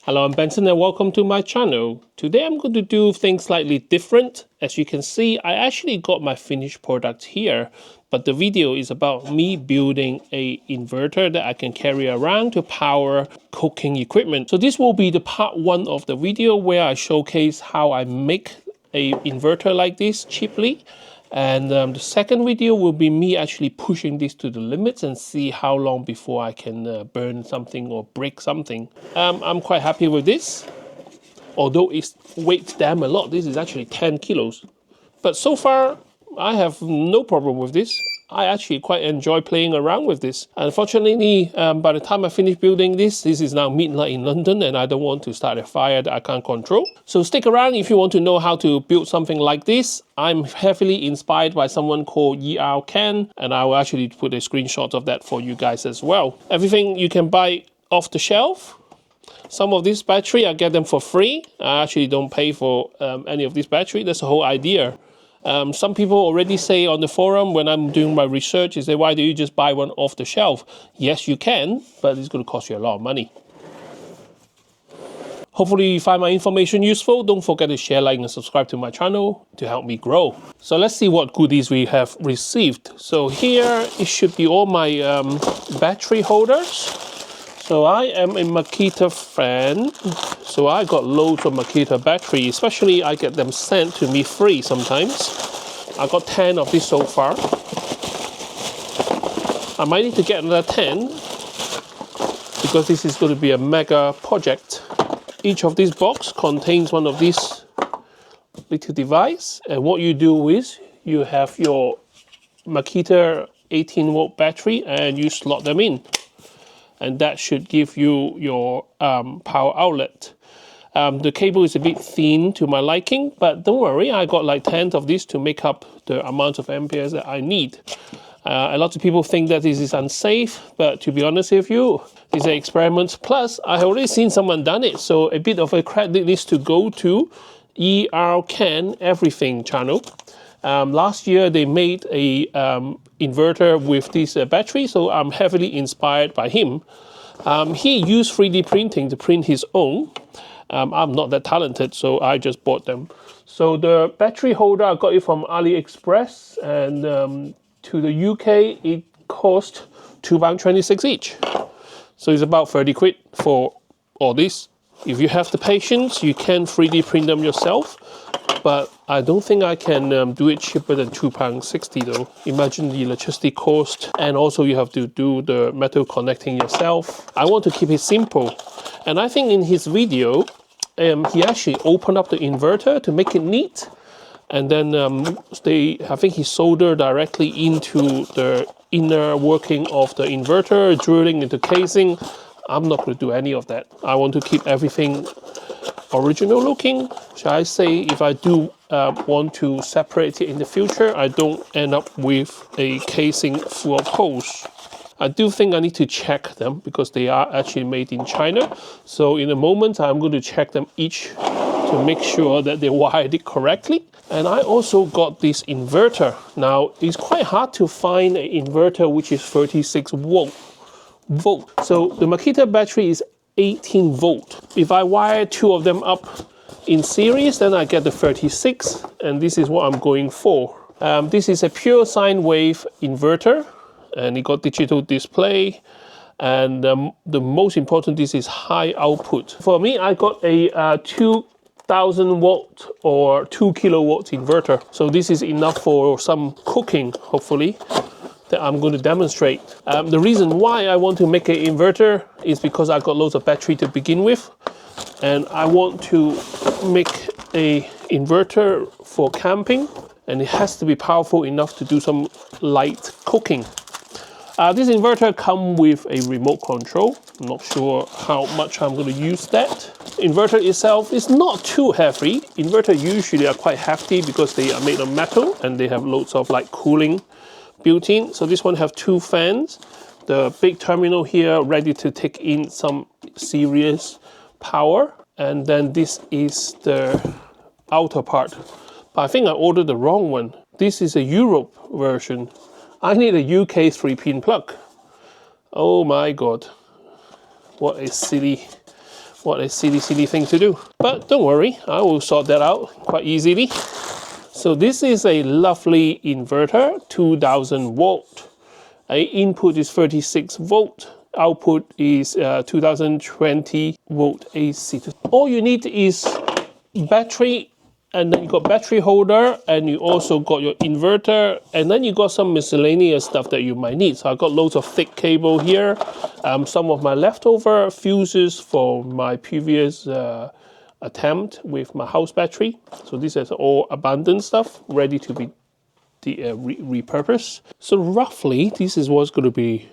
Hello, I'm Benson and welcome to my channel. Today I'm going to do things slightly different. As you can see, I actually got my finished product here, but the video is about me building a inverter that I can carry around to power cooking equipment. So this will be the part one of the video where I showcase how I make a inverter like this cheaply. And the second video will be me actually pushing this to the limits and see how long before I can burn something or break something. I'm quite happy with this, although it weighs damn a lot. This is actually 10 kilos. But so far, I have no problem with this. I actually quite enjoy playing around with this. Unfortunately, by the time I finish building this is now midnight in London and I don't want to start a fire that I can't control. So stick around if you want to know how to build something like this. I'm heavily inspired by someone called ER Ken, and I will actually put a screenshot of that for you guys as well. Everything you can buy off the shelf. Some of this battery, I get them for free. I actually don't pay for any of this battery. That's the whole idea. Some people already say on the forum when I'm doing my research, is say, why do you just buy one off the shelf? Yes, you can, but it's going to cost you a lot of money. Hopefully you find my information useful. Don't forget to share, like, and subscribe to my channel to help me grow. So let's see what goodies we have received. So here, it should be all my battery holders. So I am a Makita fan, so I got loads of Makita battery, especially I get them sent to me free sometimes. I got 10 of these so far. I might need to get another 10 because this is going to be a mega project. Each of these box contains one of these little device, and what you do is you have your Makita 18-volt battery and you slot them in. And that should give you your power outlet. The cable is a bit thin to my liking, but don't worry, I got like 10 of these to make up the amount of amperes that I need. A lot of people think that this is unsafe, but to be honest with you, it's an experiment. Plus, I have already seen someone done it, so a bit of a credit needs to go to ER Ken Everything channel. Last year they made a inverter with this battery, so I'm heavily inspired by him. He used 3D printing to print his own. I'm not that talented, so I just bought them. So the battery holder, I got it from AliExpress, and to the UK it cost £2.26 each. So it's about 30 quid for all this. If you have the patience, you can 3D print them yourself. But I don't think I can do it cheaper than £2.60 though. Imagine the electricity cost, and also you have to do the metal connecting yourself. I want to keep it simple. And I think in his video, he actually opened up the inverter to make it neat. And then I think he soldered directly into the inner working of the inverter, drilling into casing. I'm not going to do any of that. I want to keep everything original looking, shall I say. If I do want to separate it in the future, I don't end up with a casing full of holes. I do think I need to check them because they are actually made in China. So in a moment, I'm going to check them each to make sure that they wired it correctly. And I also got this inverter. Now, it's quite hard to find an inverter which is 36 volt. So the Makita battery is 18 volt. If I wire two of them up in series, then I get the 36, and this is what I'm going for. This is a pure sine wave inverter, and it got digital display, and the most important, this is high output. For me, I got a 2000 watt or 2 kilowatt inverter, so this is enough for some cooking, hopefully, that I'm going to demonstrate. The reason why I want to make an inverter is because I got loads of battery to begin with, and I want to make a inverter for camping, and it has to be powerful enough to do some light cooking. This inverter comes with a remote control. I'm not sure how much I'm going to use that. Inverter itself is not too heavy. Inverter usually are quite hefty because they are made of metal and they have loads of like cooling built in. So this one have two fans, the big terminal here ready to take in some serious power, and then this is the outer part. But I think I ordered the wrong one. This is a Europe version. I need a UK 3-pin plug. Oh my god, what a silly What a silly thing to do. But don't worry, I will sort that out quite easily. So this is a lovely inverter, 2000 volt. Input is 36 volt. Output is 2020 volt AC. All you need is battery, and then you got battery holder, and you also got your inverter, and then you got some miscellaneous stuff that you might need. So I got loads of thick cable here, some of my leftover fuses for my previous attempt with my house battery. So this is all abandoned stuff ready to be repurposed. So roughly this is what's going to be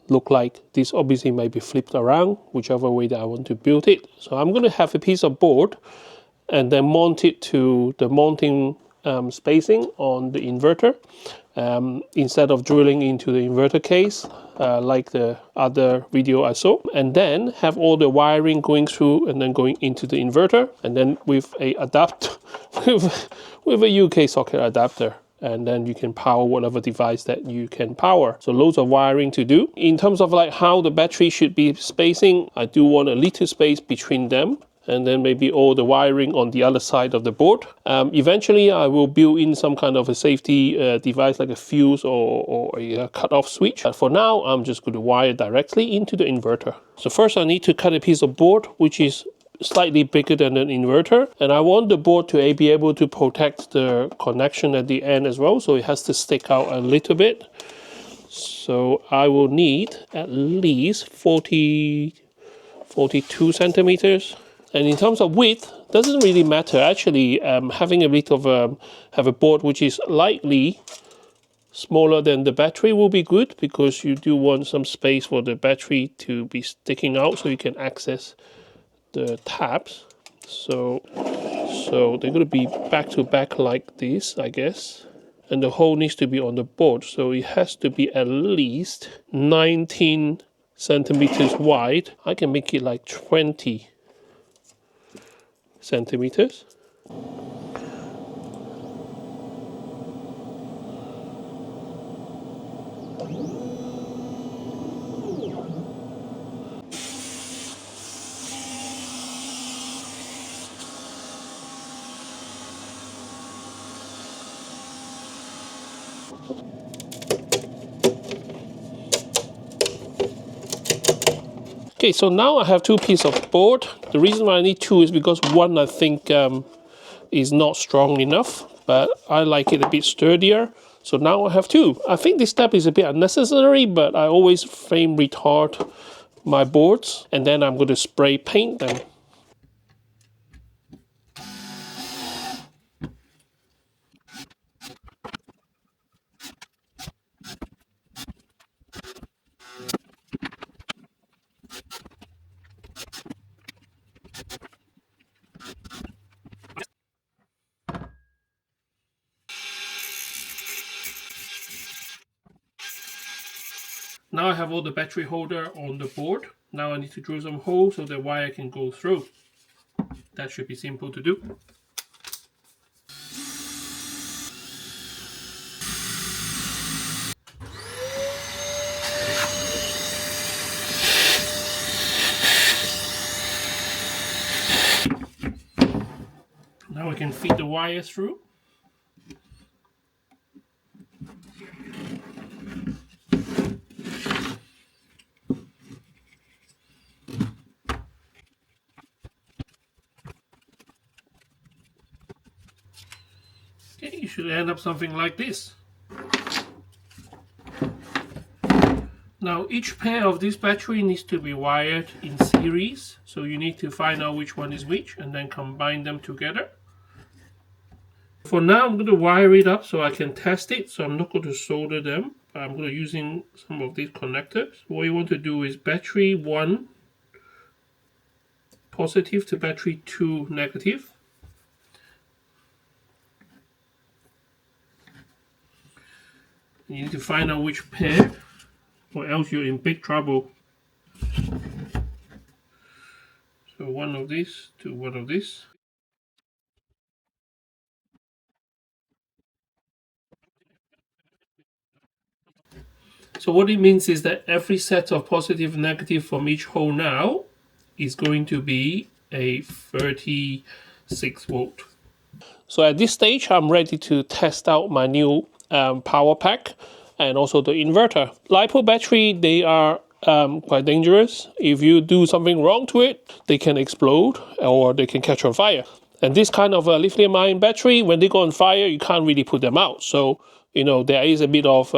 look like. This obviously may be flipped around whichever way that I want to build it. So I'm going to have a piece of board and then mount it to the mounting spacing on the inverter, instead of drilling into the inverter case like the other video I saw, and then have all the wiring going through and then going into the inverter, and then with a adapter with a UK socket adapter, and then you can power whatever device that you can power. So loads of wiring to do. In terms of like how the battery should be spacing, I do want a little space between them, and then maybe all the wiring on the other side of the board. Eventually I will build in some kind of a safety device like a fuse or a cut-off switch. But for now, I'm just going to wire directly into the inverter. So first I need to cut a piece of board which is slightly bigger than an inverter, and I want the board to be able to protect the connection at the end as well, so it has to stick out a little bit. So I will need at least 42 centimeters. And in terms of width, doesn't really matter. Actually, having a bit of have a board which is slightly smaller than the battery will be good, because you do want some space for the battery to be sticking out so you can access the tabs. So they're going to be back to back like this, I guess. And the hole needs to be on the board, so it has to be at least 19 centimeters wide. I can make it like 20 centimeters. Okay, so now I have two pieces of board. The reason why I need two is because one I think is not strong enough, but I like it a bit sturdier. So now I have two. I think this step is a bit unnecessary, but I always flame retard my boards, and then I'm going to spray paint them. Now I have all the battery holder on the board. Now I need to drill some holes so the wire can go through. That should be simple to do. Now we can feed the wire through. Okay, you should end up something like this. Now each pair of this battery needs to be wired in series, so you need to find out which one is which and then combine them together. For now I'm going to wire it up so I can test it, so I'm not going to solder them, but I'm going to using some of these connectors. What you want to do is battery 1 positive to battery 2 negative. You need to find out which pair, or else you're in big trouble. So one of this to one of this. So what it means is that every set of positive and negative from each hole now is going to be a 36 volt. So at this stage, I'm ready to test out my new power pack and also the inverter. LiPo battery, they are quite dangerous. If you do something wrong to it, they can explode or they can catch on fire. And this kind of lithium-ion battery, when they go on fire, you can't really put them out. So, you know, there is a bit of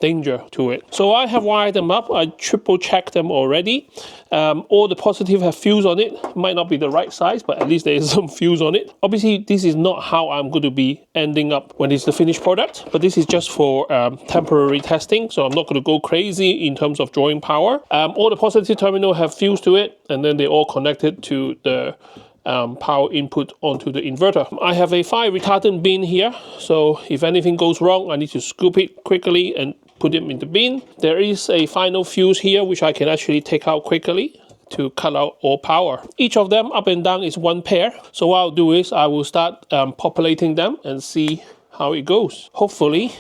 danger to it. So I have wired them up. I triple checked them already. All the positive have fuse on it. Might not be the right size, but at least there is some fuse on it. Obviously, this is not how I'm going to be ending up when it's the finished product, but this is just for temporary testing. So I'm not going to go crazy in terms of drawing power. All the positive terminal have fuse to it, and then they all connected to the power input onto the inverter. I have a fire retardant bin here, so if anything goes wrong, I need to scoop it quickly and put them in the bin. There is a final fuse here which I can actually take out quickly to cut out all power. Each of them up and down is one pair. So what I'll do is I will start populating them and see how it goes. Hopefully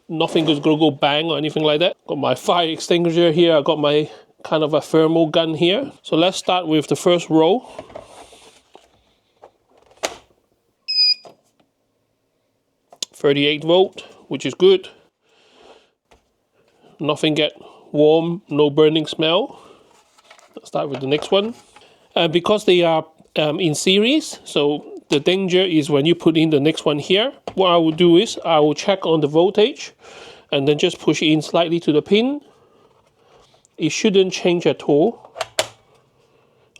nothing is going to go bang or anything like that. Got my fire extinguisher here. I got my kind of a thermal gun here. So let's start with the first row. .38 volt, which is good. Nothing get warm, no burning smell. Let's start with the next one. Because they are in series, so the danger is when you put in the next one here. What I will do is I will check on the voltage and then just push it in slightly to the pin. It shouldn't change at all.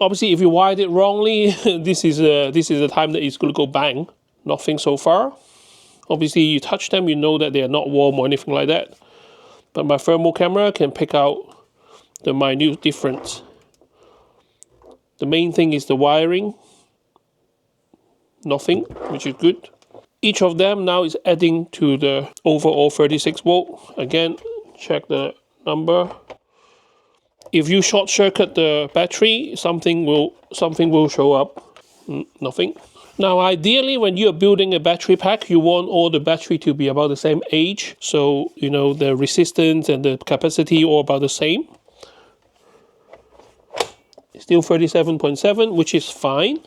Obviously, if you wired it wrongly, this is the time that it's going to go bang. Nothing so far. Obviously, you touch them, you know that they are not warm or anything like that. But my thermal camera can pick out the minute difference. The main thing is the wiring. Nothing, which is good. Each of them now is adding to the overall 36 volt. Again, check the number. If you short circuit the battery, something will show up. Nothing. Now, ideally, when you're building a battery pack, you want all the battery to be about the same age. So, you know, the resistance and the capacity all about the same. Still 37.7, which is fine.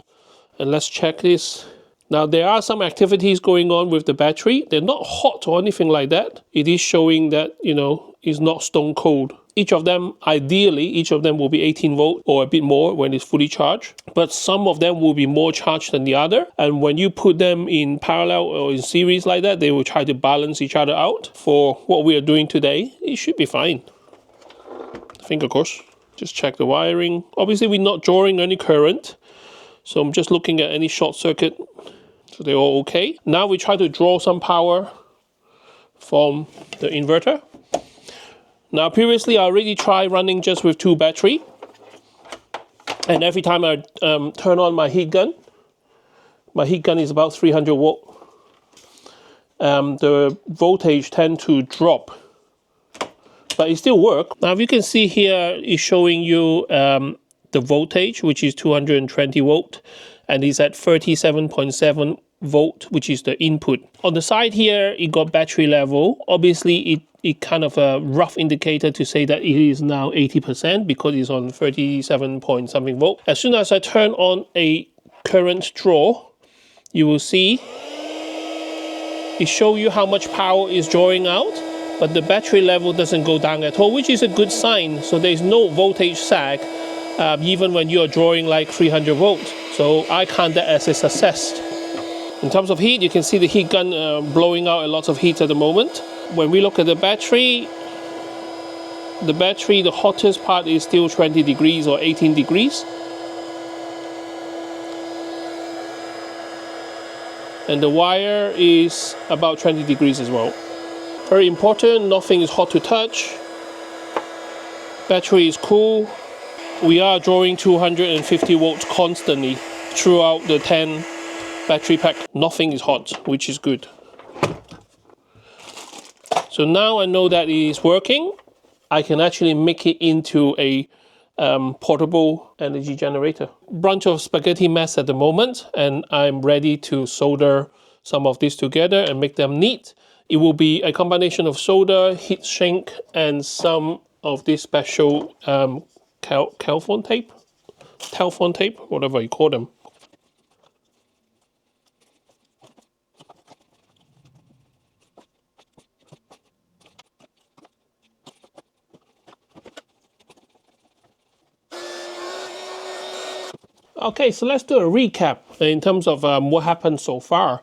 And let's check this. Now, there are some activities going on with the battery. They're not hot or anything like that. It is showing that, you know, it's not stone cold. Each of them, ideally, each of them will be 18 volt or a bit more when it's fully charged. But some of them will be more charged than the other. And when you put them in parallel or in series like that, they will try to balance each other out. For what we are doing today, it should be fine. Finger crossed. Just check the wiring. Obviously, we're not drawing any current. So I'm just looking at any short circuit. So they're all okay. Now we try to draw some power from the inverter. Now previously I already tried running just with 2 battery. And every time I turn on my heat gun is about 300 volt. The voltage tends to drop. But it still works. Now if you can see here, it's showing you the voltage, which is 220 volt. And it's at 37.7 volt, which is the input. On the side here, it got battery level. Obviously, it kind of a rough indicator to say that it is now 80% because it's on 37 point something volt. As soon as I turn on a current draw, you will see it shows you how much power is drawing out, but the battery level doesn't go down at all, which is a good sign. So there's no voltage sag, even when you are drawing like 300 volts. So I count that as a success. In terms of heat, you can see the heat gun blowing out a lot of heat at the moment. When we look at the battery, the hottest part is still 20 degrees or 18 degrees. And the wire is about 20 degrees as well. Very important, nothing is hot to touch. Battery is cool. We are drawing 250 volts constantly throughout the 10 battery pack. Nothing is hot, which is good. So now I know that it is working. I can actually make it into a portable energy generator. Bunch of spaghetti mess at the moment, and I'm ready to solder some of this together and make them neat. It will be a combination of solder, heat shrink, and some of this special Calphone tape. telephone tape, whatever you call them. Okay, so let's do a recap in terms of what happened so far.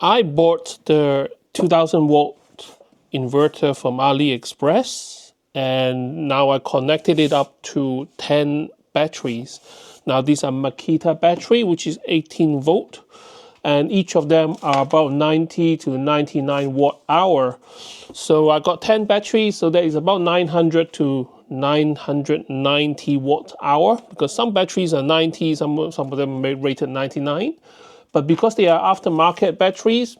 I bought the 2000 volt inverter from AliExpress, and now I connected it up to 10 batteries. Now these are Makita battery, which is 18 volt, and each of them are about 90 to 99 watt hour. So I got 10 batteries, so that is about 900 to 990 watt hour, because some batteries are 90, some of them are rated 99. But because they are aftermarket batteries,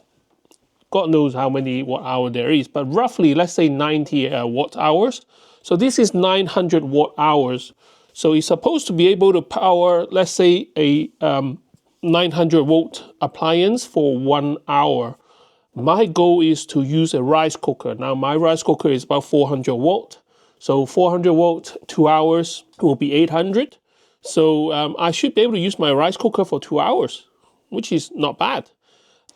God knows how many watt hour there is, but roughly let's say 90 watt hours. So this is 900 watt hours. So it's supposed to be able to power, let's say, a 900 volt appliance for 1 hour. My goal is to use a rice cooker. Now my rice cooker is about 400 watt. So 400 watt, 2 hours will be 800. So I should be able to use my rice cooker for 2 hours, which is not bad.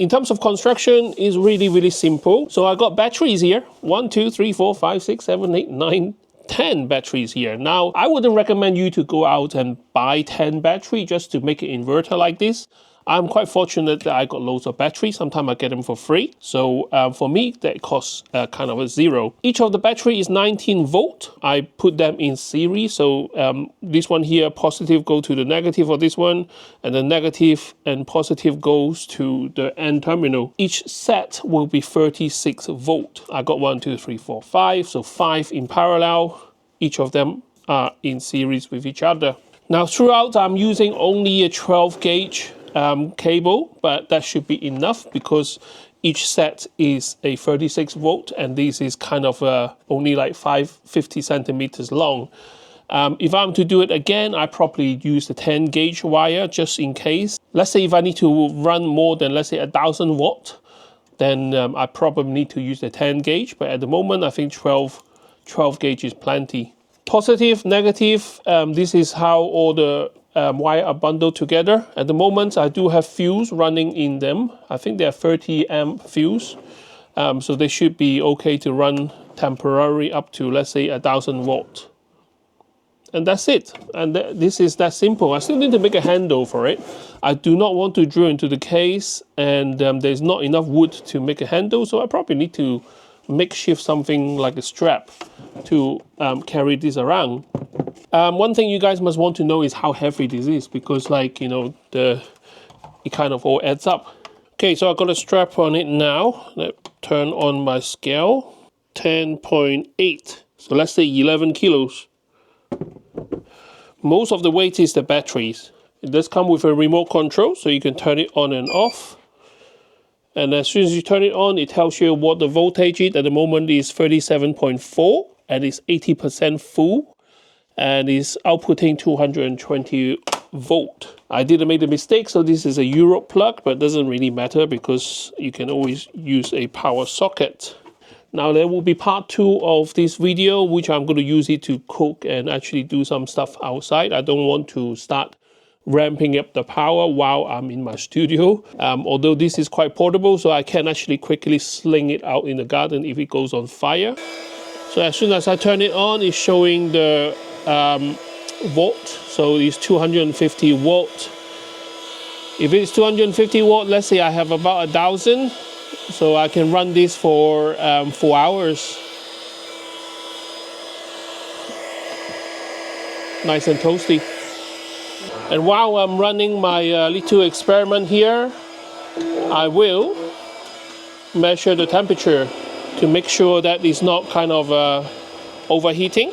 In terms of construction, is really, really simple. So I got batteries here. 1, 2, 3, 4, 5, 6, 7, 8, 9, 10 batteries here. Now, I wouldn't recommend you to go out and buy 10 batteries just to make an inverter like this. I'm quite fortunate that I got loads of batteries. Sometimes I get them for free. So for me, that costs kind of a zero. Each of the battery is 19 volt. I put them in series. So this one here, positive go to the negative of this one, and the negative and positive goes to the N terminal. Each set will be 36 volt. I got 1, 2, 3, 4, 5. So 5 in parallel. Each of them are in series with each other. Now throughout, I'm using only a 12 gauge cable, but that should be enough because each set is a 36 volt, and this is kind of only like 50 centimeters long. If I'm to do it again, I probably use the 10 gauge wire just in case. Let's say if I need to run more than, let's say, 1000 watt, then I probably need to use the 10 gauge, but at the moment I think 12 gauge is plenty. Positive, negative, this is how all the wire are bundled together. At the moment, I do have fuse running in them. I think they're 30 amp fuse. So they should be okay to run temporarily up to, let's say, 1000 watt. And that's it. And this is that simple. I still need to make a handle for it. I do not want to drill into the case, and there's not enough wood to make a handle. So I probably need to makeshift something like a strap to carry this around. One thing you guys must want to know is how heavy this is, because, like, you know, it kind of all adds up. Okay, so I've got a strap on it now. Let's turn on my scale. 10.8. So let's say 11 kilos. Most of the weight is the batteries. It does come with a remote control, so you can turn it on and off. And as soon as you turn it on, it tells you what the voltage is. At the moment is 37.4, and it's 80% full, and is outputting 220 volt. I didn't make the mistake, so this is a Europe plug, but it doesn't really matter because you can always use a power socket. Now there will be part 2 of this video, which I'm going to use it to cook and actually do some stuff outside. I don't want to start ramping up the power while I'm in my studio. Although this is quite portable, so I can actually quickly sling it out in the garden if it goes on fire. So as soon as I turn it on, it's showing the volt. So it's 250 watt. If it's 250 watt, let's say I have about 1000. So I can run this for 4 hours. Nice and toasty. And while I'm running my little experiment here, I will measure the temperature to make sure that it's not kind of overheating.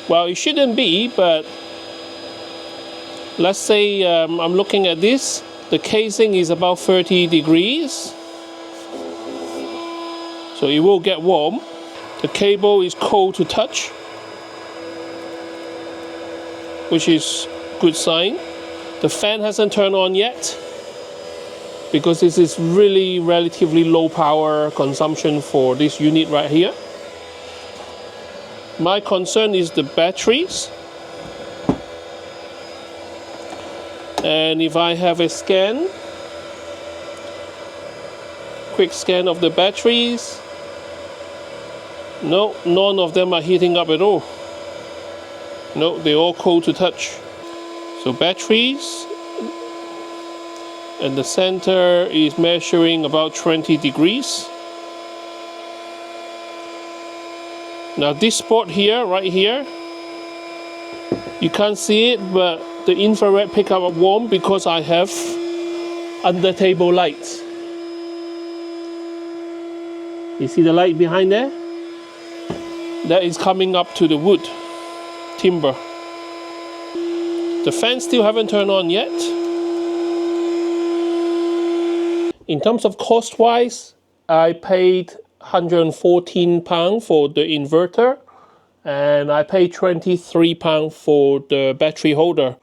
Well, it shouldn't be, but let's say I'm looking at this. The casing is about 30 degrees. So it will get warm. The cable is cold to touch, which is good sign. The fan hasn't turned on yet because this is really relatively low power consumption for this unit right here. My concern is the batteries. And if I have a scan, quick scan of the batteries, no, none of them are heating up at all. No, they're all cold to touch. So batteries, and the center is measuring about 20 degrees. Now this spot here, right here, you can't see it, but the infrared pick up warm because I have under table lights. You see the light behind there? That is coming up to the wood, timber. The fans still haven't turned on yet. In terms of cost-wise, I paid £114 for the inverter, and I paid £23 for the battery holder.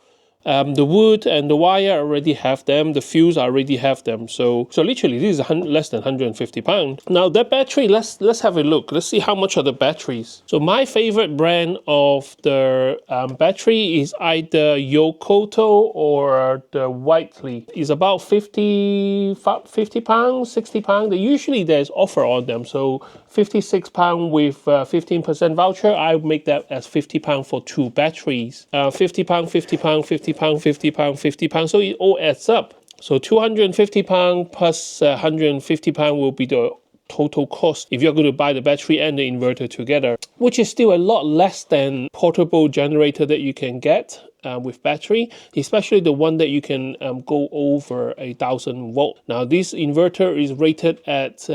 The wood and the wire I already have them. The fuse I already have them. So literally this is less than £150. Now that battery, let's have a look. Let's see how much are the batteries. So my favorite brand of the battery is either Yokoto or the Whiteley. It's about £50, £60. Usually there's offer on them. So £56 with 15% voucher. I make that as £50 for 2 batteries. £50, £50, £50, £50, £50. So it all adds up. So £250 plus £150 will be the total cost if you're going to buy the battery and the inverter together, which is still a lot less than portable generator that you can get with battery, especially the one that you can go over 1,000 volt. Now this inverter is rated at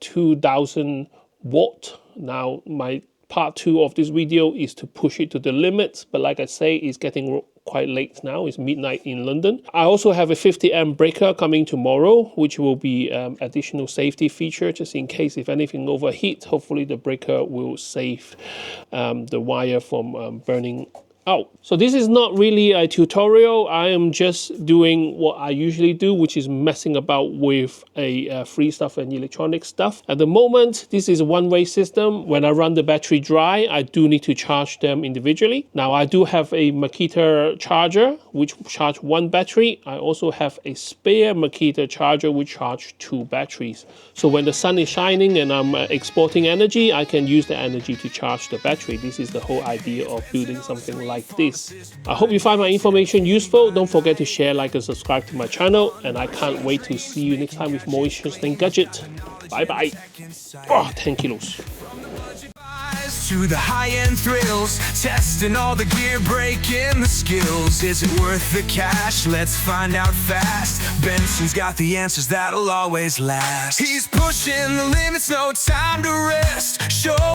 2,000 watt. Now my part 2 of this video is to push it to the limits, but like I say, it's getting quite late now. It's midnight in London. I also have a 50 amp breaker coming tomorrow, which will be additional safety feature just in case if anything overheat. Hopefully the breaker will save the wire from burning out. So this is not really a tutorial. I am just doing what I usually do, which is messing about with free stuff and electronic stuff. At the moment, this is a one-way system. When I run the battery dry, I do need to charge them individually. Now I do have a Makita charger which charge 1 battery. I also have a spare Makita charger which charge 2 batteries. So when the sun is shining and I'm exporting energy, I can use the energy to charge the battery. This is the whole idea of building something like this. I hope you find my information useful. Don't forget to share, like, and subscribe to my channel, and I can't wait to see you next time with more interesting gadget. Bye bye. Oh, 10 kilos. To the high-end thrills, testing all the gear, breaking the skills. Is it worth the cash? Let's find out fast. Benson's got the answers that'll always last. He's pushing the limits, no time to rest. Show